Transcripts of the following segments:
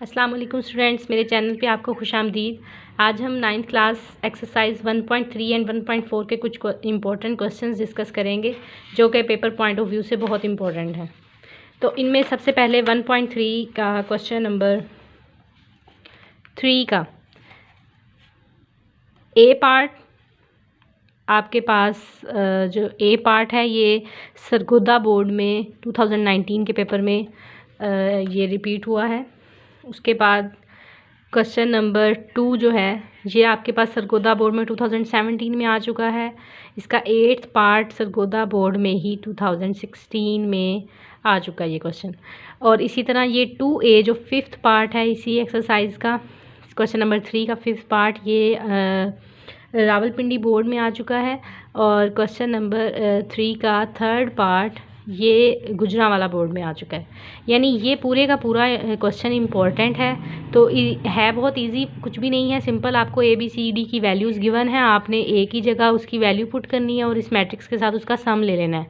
अस्सलाम वालेकुम स्टूडेंट्स, मेरे चैनल पे आपको खुशामदीद। आज हम 9th क्लास एक्सरसाइज 1.3 एंड 1.4 के कुछ इंपॉर्टेंट क्वेश्चंस डिस्कस करेंगे जो कि पेपर पॉइंट ऑफ व्यू से बहुत इंपॉर्टेंट हैं। तो इनमें सबसे पहले 1.3 का क्वेश्चन नंबर 3 का ए पार्ट आपके पास जो ए पार्ट है ये सरगोदा बोर्ड में 2019 के पेपर में ये रिपीट हुआ है। उसके बाद क्वेश्चन नंबर 2 जो है ये आपके पास सरगोदा बोर्ड में 2017 में आ चुका है। इसका 8th पार्ट सरगोदा बोर्ड में ही 2016 में आ चुका है ये क्वेश्चन। और इसी तरह ये 2A जो 5th पार्ट है इसी एक्सरसाइज का, क्वेश्चन नंबर 3 का 5th पार्ट ये रावलपिंडी बोर्ड में आ चुका है। और क्वेश्चन नंबर 3 का 3rd पार्ट ये गुजरांवाला बोर्ड में आ चुका है। यानी ये पूरे का पूरा क्वेश्चन इम्पॉर्टेंट है। तो है बहुत इजी, कुछ भी नहीं है, सिंपल आपको ABCD की वैल्यूज़ गिवन है, आपने A की जगह उसकी वैल्यू पुट करनी है और इस मैट्रिक्स के साथ उसका सम ले लेना है।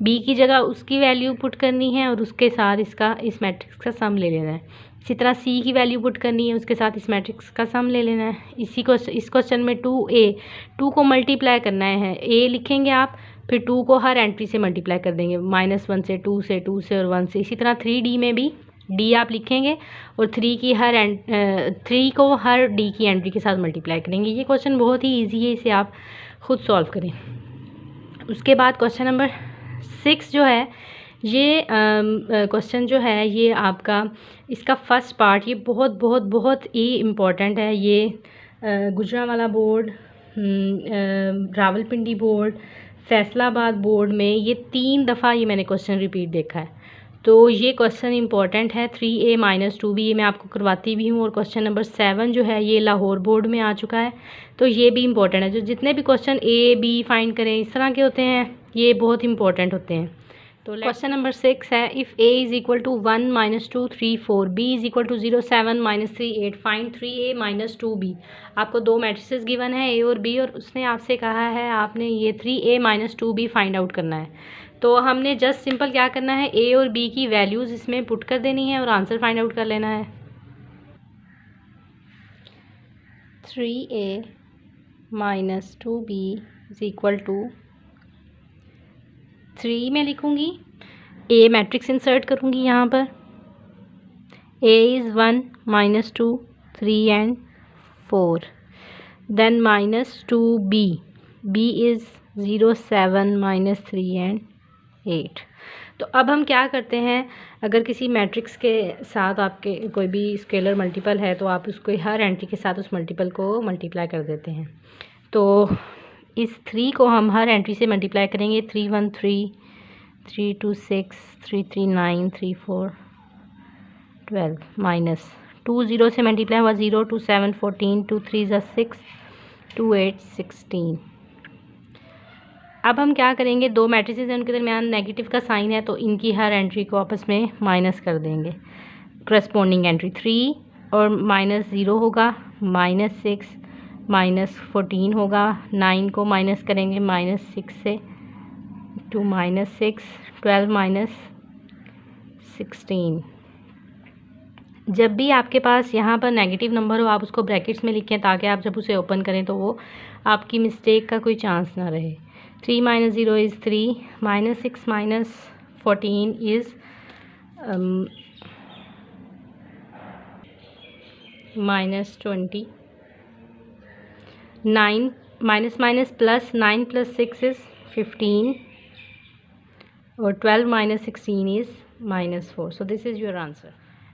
B की जगह उसकी वैल्यू पुट करनी है और उसके साथ इस मैट्रिक्स का सम ले लेना है। इसी तरह C की वैल्यू पुट करनी है, उसके साथ इस मैट्रिक्स का सम ले लेना है। इस क्वेश्चन में 2 को मल्टीप्लाई करना है। A लिखेंगे आप, फिर 2 को हर एंट्री से मल्टीप्लाई कर देंगे, -1 से 2 से 2 से और 1 से। इसी तरह 3D में भी D आप लिखेंगे और 3 को हर D की एंट्री के साथ मल्टीप्लाई करेंगे। ये क्वेश्चन बहुत ही ईजी है, इसे आप खुद सॉल्व करें। उसके बाद क्वेश्चन नंबर 6 जो है ये क्वेश्चन जो है ये आपका इसका फर्स्ट पार्ट ये बहुत बहुत बहुत ही इम्पोर्टेंट है। ये Gujranwala board, Rawalpindi board, Faisalabad board में ये 3 दफ़ा ये मैंने क्वेश्चन रिपीट देखा है। तो ये क्वेश्चन इंपॉर्टेंट है। 3A - 2B ये मैं आपको करवाती भी हूँ। और क्वेश्चन नंबर 7 जो है ये लाहौर बोर्ड में आ चुका है, तो ये भी इम्पॉर्टेंट है। जो जितने भी क्वेश्चन A B फाइंड करें इस तरह के होते हैं ये बहुत इंपॉर्टेंट होते हैं। तो क्वेश्चन नंबर 6 है, if A = 1 - 2 3 4 B = 0 7 - 3 8 find 3A - 2B। आपको 2 मैट्रिसेस गिवन है A और B और उसने आपसे कहा है आपने ये 3A - 2B फाइंड आउट करना है। तो हमने जस्ट सिंपल क्या करना है, A और B की वैल्यूज़ इसमें पुट कर देनी है और आंसर फाइंड आउट कर लेना है। 3A - 2B = 3 में लिखूँगी, A मैट्रिक्स इंसर्ट करूँगी यहाँ पर। A is 1 - 2 3 and 4, then -2B, B is 0 7 - 3 and 8। तो अब हम क्या करते हैं, अगर किसी मैट्रिक्स के साथ आपके कोई भी स्केलर मल्टीपल है तो आप उसको हर एंट्री के साथ उस मल्टीपल को मल्टीप्लाई कर देते हैं। तो इस 3 को हम हर एंट्री से मल्टीप्लाई करेंगे। 3 1 3 3 2 6 3 3 9 3 4 12 -2 0 से मल्टीप्लाई हुआ 0 2 7 14 2 3 6 2 8 16। अब हम क्या करेंगे, 2 मैट्रिसेस हैं उनके दरमियान नेगेटिव का साइन है तो इनकी हर एंट्री को आपस में माइनस कर देंगे। करस्पॉन्डिंग एंट्री 3 और -0 होगा, -6 -14 होगा, 9 को माइनस करेंगे -6 से, 2 -6 12 -16। जब भी आपके पास यहाँ पर नेगेटिव नंबर हो आप उसको ब्रैकेट्स में लिखें ताकि आप जब उसे ओपन करें तो वो आपकी मिस्टेक का कोई चांस ना रहे। 3 - 0 is 3, -6 - 14 is -20, 9 ++ 9 + 6 is 15 और 12 - 16 is -4। So this is your answer.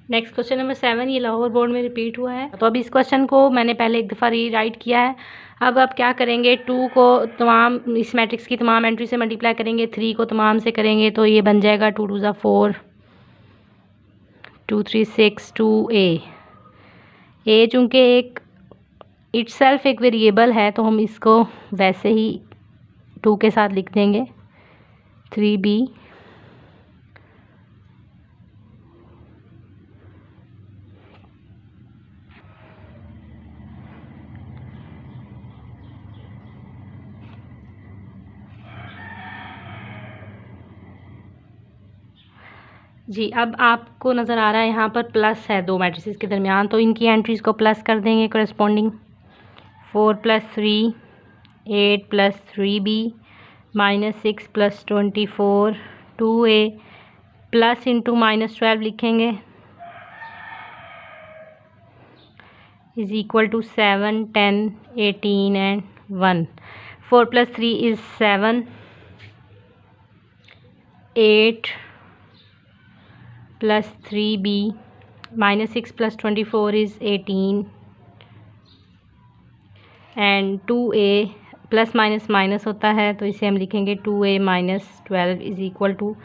Next question number 7 ये लाहौर बोर्ड में रिपीट हुआ है। तो अब इस क्वेश्चन को मैंने पहले एक दफ़ा रीराइट किया है। अब आप क्या करेंगे, 2 को तमाम इस मैट्रिक्स की तमाम एंट्री से मल्टीप्लाई करेंगे, 3 को तमाम से करेंगे तो ये बन जाएगा 2 2 4 2 3 6 2A। A चूँकि एक इटसेल्फ एक वेरिएबल है तो हम इसको वैसे ही 2 के साथ लिख देंगे। 3B जी, अब आपको नज़र आ रहा है यहाँ पर प्लस है दो मैट्रिसेस के दरमियान, तो इनकी एंट्रीज़ को प्लस कर देंगे corresponding. 4 + 3 8 + 3b -6 + 24 2a plus into -12 लिखेंगे is equal to 7 10 18 and 1। 4 + 3 is 7 8 + 3b -6 + 24 is 18 and 2a plus minus minus होता है तो इसे हम लिखेंगे 2a - 12 is equal to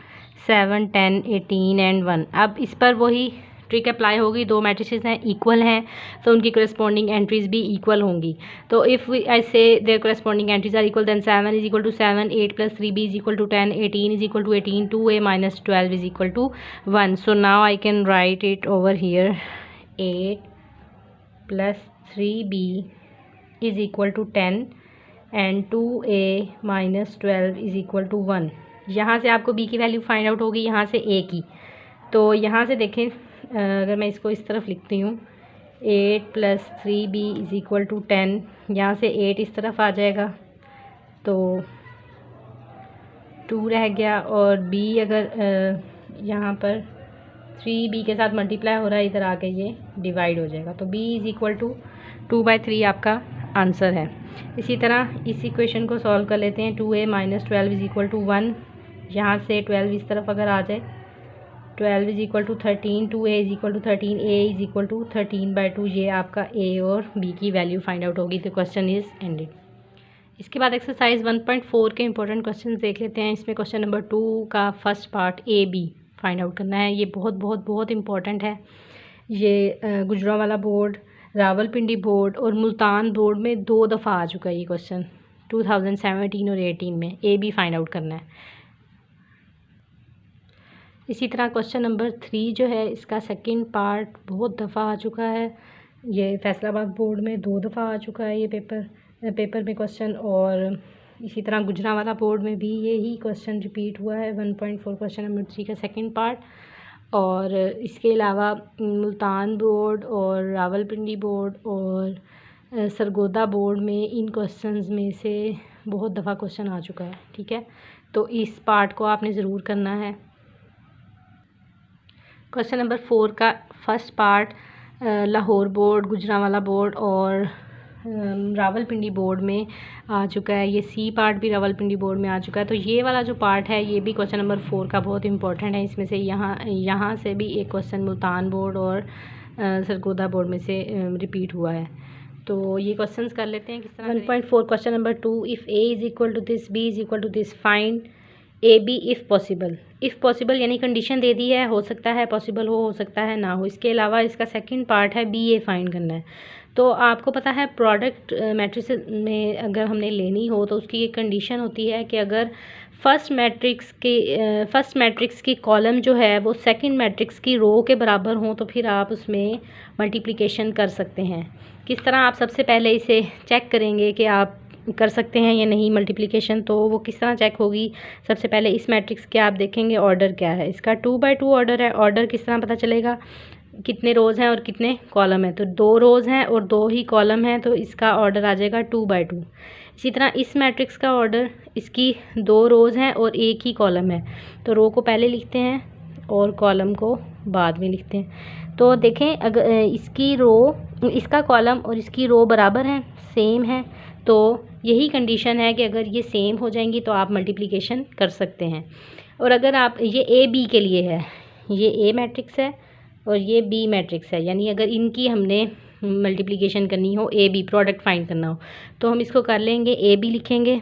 7 10 18 and 1। अब इस पर वही ट्रिक अप्लाई होगी, दो मैट्रिसेस हैं इक्वल हैं तो उनकी करस्पॉन्डिंग एंट्रीज भी इक्वल होंगी। तो if I say there corresponding entries are equal then 7 is equal to 7 8 + 3b is equal to 10 18 is equal to 18 2a - 12 is equal to 1। So now I can write it over here 8 + 3b is equal to 10 and 2a - 12 is equal to 1। यहाँ से आपको b की value find out होगी, यहाँ से a की। तो यहाँ से देखें, अगर मैं इसको इस तरफ लिखती हूँ 8 + 3b इज़ इक्वल टू 10, यहाँ से 8 इस तरफ आ जाएगा तो 2 रह गया, और b अगर यहाँ पर 3b के साथ मल्टीप्लाई हो रहा है, इधर आके ये डिवाइड हो जाएगा, तो b इज़ इक्वल टू 2/3 आपका आंसर है। इसी तरह इस इक्वेशन को सॉल्व कर लेते हैं। 2a - 12 इज़ इक्वल टू 1, यहाँ से 12 इस तरफ अगर आ जाए 12 is equal to 13 2a is equal to 13 a is equal to 13/2। ये आपका a और b की वैल्यू फाइंड आउट होगी। तो क्वेश्चन इज़ एंडेड। इसके बाद एक्सरसाइज 1.4 के इंपॉर्टेंट क्वेश्चन देख लेते हैं। इसमें क्वेश्चन नंबर 2 का first part a b find out करना है। ये बहुत बहुत बहुत इंपॉर्टेंट है। ये गुजरांवाला बोर्ड, रावलपिंडी बोर्ड और मुल्तान बोर्ड में 2 दफ़ा आ चुका है ये क्वेश्चन, 2017 और 18 में। ए बी फाइंड आउट करना है। इसी तरह क्वेश्चन नंबर 3 जो है, इसका सेकंड पार्ट बहुत दफ़ा आ चुका है। ये फैसलाबाद बोर्ड में 2 दफ़ा आ चुका है ये पेपर में क्वेश्चन, और इसी तरह गुजरांवाला बोर्ड में भी यही क्वेश्चन रिपीट हुआ है। 1.4 क्वेश्चन नंबर 3 का सेकंड पार्ट। और इसके अलावा मुल्तान बोर्ड और रावलपिंडी बोर्ड और सरगोदा बोर्ड में इन क्वेश्चंस में से बहुत दफ़ा क्वेश्चन आ चुका है। ठीक है, तो इस पार्ट को आपने ज़रूर करना है। क्वेश्चन नंबर 4 का first part Lahore board, Gujranwala board और रावलपिंडी बोर्ड में आ चुका है। ये सी पार्ट भी रावलपिंडी बोर्ड में आ चुका है। तो ये वाला जो पार्ट है ये भी क्वेश्चन नंबर 4 का बहुत इंपॉर्टेंट है। इसमें से यहाँ से भी एक क्वेश्चन मुल्तान बोर्ड और सरगोदा बोर्ड में से रिपीट हुआ है। तो ये क्वेश्चंस कर लेते हैं किस तरह। 1.4 question number 2, if a is equal to this, b is equal to this, find a b if possible. If possible यानी कंडीशन दे दी है, हो सकता है पॉसिबल हो सकता है ना हो। इसके अलावा इसका सेकंड पार्ट है बी ए फाइंड करना है। तो आपको पता है प्रोडक्ट मैट्रिक्स में अगर हमने लेनी हो तो उसकी एक कंडीशन होती है कि अगर फर्स्ट मैट्रिक्स की कॉलम जो है वो सेकंड मैट्रिक्स की रो के बराबर हो तो फिर आप उसमें मल्टीप्लिकेशन कर सकते हैं। किस तरह आप सबसे पहले इसे चेक करेंगे कि आप कर सकते हैं या नहीं मल्टीप्लिकेशन, तो वो किस तरह चेक होगी। सबसे पहले इस मैट्रिक्स के आप देखेंगे ऑर्डर क्या है। इसका 2/2 ऑर्डर है। ऑर्डर किस तरह पता चलेगा, कितने रोज़ हैं और कितने कॉलम हैं। तो 2 रोज़ हैं और 2 ही कॉलम हैं, तो इसका ऑर्डर आ जाएगा 2/2। इसी तरह इस मैट्रिक्स का ऑर्डर, इसकी 2 रोज़ हैं और 1 ही कॉलम है, तो रो को पहले लिखते हैं और कॉलम को बाद में लिखते हैं। तो देखें, अगर इसका कॉलम और इसकी रो बराबर हैं, सेम है, तो यही कंडीशन है कि अगर ये सेम हो जाएंगी तो आप मल्टीप्लिकेशन कर सकते हैं। और अगर आप, ये ए बी के लिए है, ये ए मैट्रिक्स है और ये बी मैट्रिक्स है, यानी अगर इनकी हमने मल्टीप्लिकेशन करनी हो, ए बी प्रोडक्ट फाइंड करना हो, तो हम इसको कर लेंगे, ए बी लिखेंगे।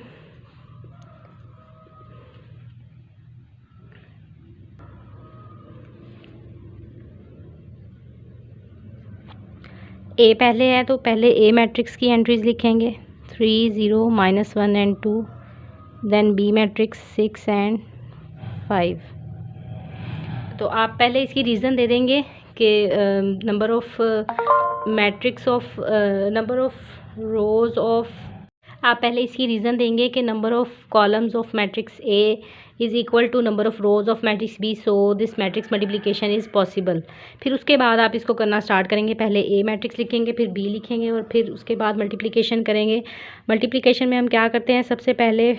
ए पहले है तो पहले ए मैट्रिक्स की एंट्रीज लिखेंगे, 3 0 -1 and 2, then b matrix 6 and 5। तो आप पहले इसकी रीज़न दे देंगे कि नंबर ऑफ़ रोज़ ऑफ, आप पहले इसकी रीज़न देंगे कि number of columns of matrix a is equal to number of rows of matrix b, so this matrix multiplication is possible. फिर उसके बाद आप इसको करना स्टार्ट करेंगे। पहले ए मैट्रिक्स लिखेंगे, फिर बी लिखेंगे और फिर उसके बाद मल्टीप्लिकेशन करेंगे। मल्टीप्लिकेशन में हम क्या करते हैं, सबसे पहले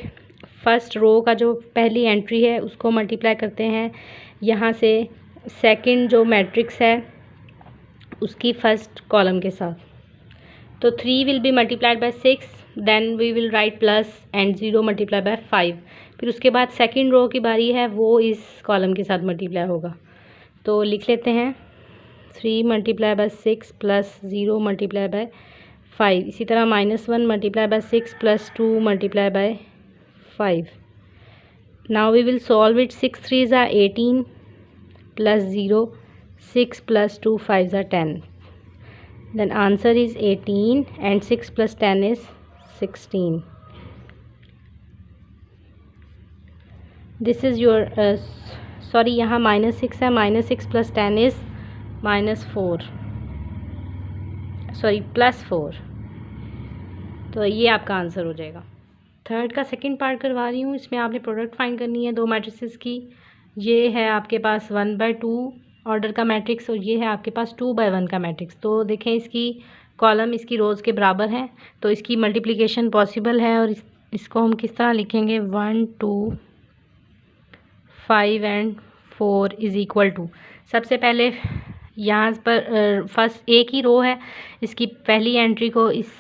फर्स्ट रो का जो पहली एंट्री है उसको मल्टीप्लाई करते हैं यहाँ से सेकंड जो मैट्रिक्स है उसकी फर्स्ट कॉलम के साथ। तो 3 will be multiplied by 6, then we will write plus and 0 multiply by 5। फिर उसके बाद सेकंड रो की बारी है, वो इस कॉलम के साथ मल्टीप्लाई होगा। तो लिख लेते हैं 3 multiply by 6 plus 0 multiply by 5। इसी तरह -1 multiply by 6 plus 2 multiply by 5। Now we will solve it. 6 3s are 18 plus 0, 6 plus 2 5s are 10। Then answer is 18 and 6 plus 10 is 16. This is your sorry यहाँ -6 है, -6 plus 10 is -4, sorry +4। तो ये आपका answer हो जाएगा। Third का second part करवा रही हूँ। इसमें आपने प्रोडक्ट फाइंड करनी है दो मैट्रिसेस की। ये है आपके पास 1/2 ऑर्डर का मैट्रिक्स और ये है आपके पास 2/1 का मैट्रिक्स। तो देखें इसकी कॉलम इसकी रोज़ के बराबर हैं, तो इसकी मल्टीप्लिकेशन पॉसिबल है। और इसको हम किस तरह लिखेंगे, 1 2 5 एंड 4 इज़ इक्वल टू। सबसे पहले यहाँ पर फर्स्ट एक ही रो है, इसकी पहली एंट्री को इस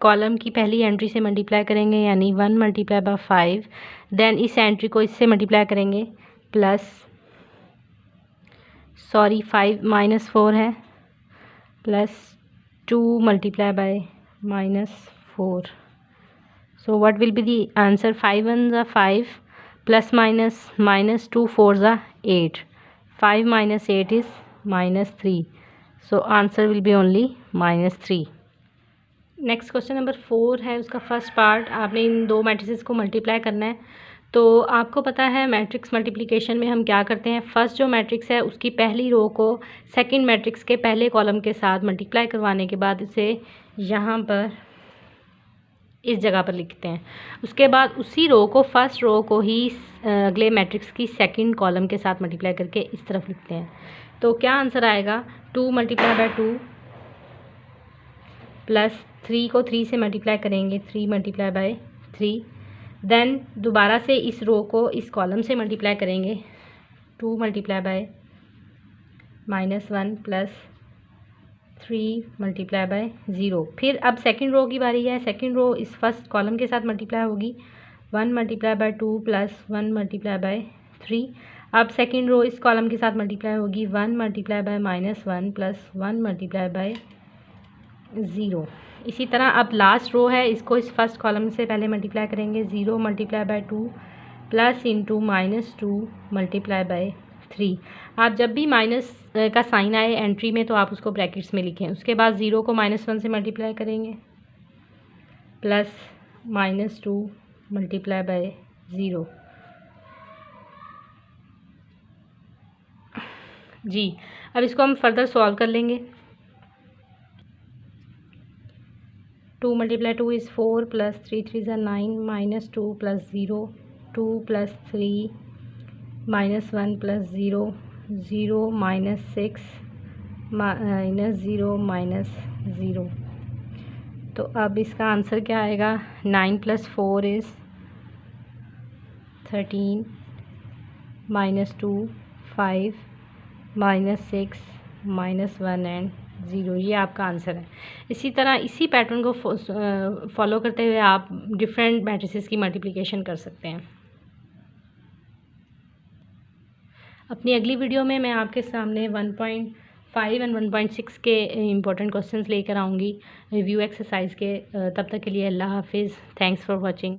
कॉलम की पहली एंट्री से मल्टीप्लाई करेंगे, यानी 1 मल्टीप्लाई बाय 5। देन इस एंट्री को इससे मल्टीप्लाई करेंगे प्लस, सॉरी 5 -4 है, plus 2 multiply bye -4। So what will be the answer, 5 1s are 5 plus minus -2 4s are 8, 5 - 8 is -3। So answer will be only -3। Next question number 4 है, उसका first part. आपने इन दो matrices को multiply करना है। तो आपको पता है मैट्रिक्स मल्टीप्लिकेशन में हम क्या करते हैं, फर्स्ट जो मैट्रिक्स है उसकी पहली रो को सेकंड मैट्रिक्स के पहले कॉलम के साथ मल्टीप्लाई करवाने के बाद इसे यहाँ पर इस जगह पर लिखते हैं। उसके बाद उसी रो को फर्स्ट रो को ही अगले मैट्रिक्स की सेकंड कॉलम के साथ मल्टीप्लाई करके इस तरफ लिखते हैं। तो क्या आंसर आएगा, 2 मल्टीप्लाई बाय 2 प्लस 3 को 3 से मल्टीप्लाई करेंगे, 3 मल्टीप्लाई बाय 3। देन दोबारा से इस रो को इस कॉलम से मल्टीप्लाई करेंगे, 2 multiply bye -1 plus 3 multiply bye 0। फिर अब सेकंड रो की बारी है। सेकंड रो इस फर्स्ट कॉलम के साथ मल्टीप्लाई होगी, 1 multiply bye 2 plus 1 multiply bye 3। अब सेकंड रो इस कॉलम के साथ मल्टीप्लाई होगी, 1 multiply bye -1 plus 1 multiply bye 0। इसी तरह अब लास्ट रो है, इसको इस फर्स्ट कॉलम से पहले मल्टीप्लाई करेंगे, 0 multiply bye 2 plus into -2 multiply bye 3। आप जब भी माइनस का साइन आए एंट्री में तो आप उसको ब्रैकेट्स में लिखें। उसके बाद 0 को -1 से मल्टीप्लाई करेंगे, प्लस -2 मल्टीप्लाई बाय 0। जी अब इसको हम फर्दर सॉल्व कर लेंगे। 2 multiply 2 is 4 plus 3 3s are 9 -2 plus 0, 2 plus 3 -1 plus 0, 0 -6 -0 -0। तो अब इसका आंसर क्या आएगा, 9 + 4 इज़ 13, -2 5 -6 -1 एंड 0। ये आपका आंसर है। इसी तरह इसी पैटर्न को फॉलो करते हुए आप डिफरेंट मैट्रिसेस की मल्टीप्लिकेशन कर सकते हैं। अपनी अगली वीडियो में मैं आपके सामने 1.5 एंड 1.6 के इम्पोर्टेंट क्वेश्चंस लेकर आऊँगी रिव्यू एक्सरसाइज के। तब तक के लिए अल्लाह हाफिज़। Thanks for watching.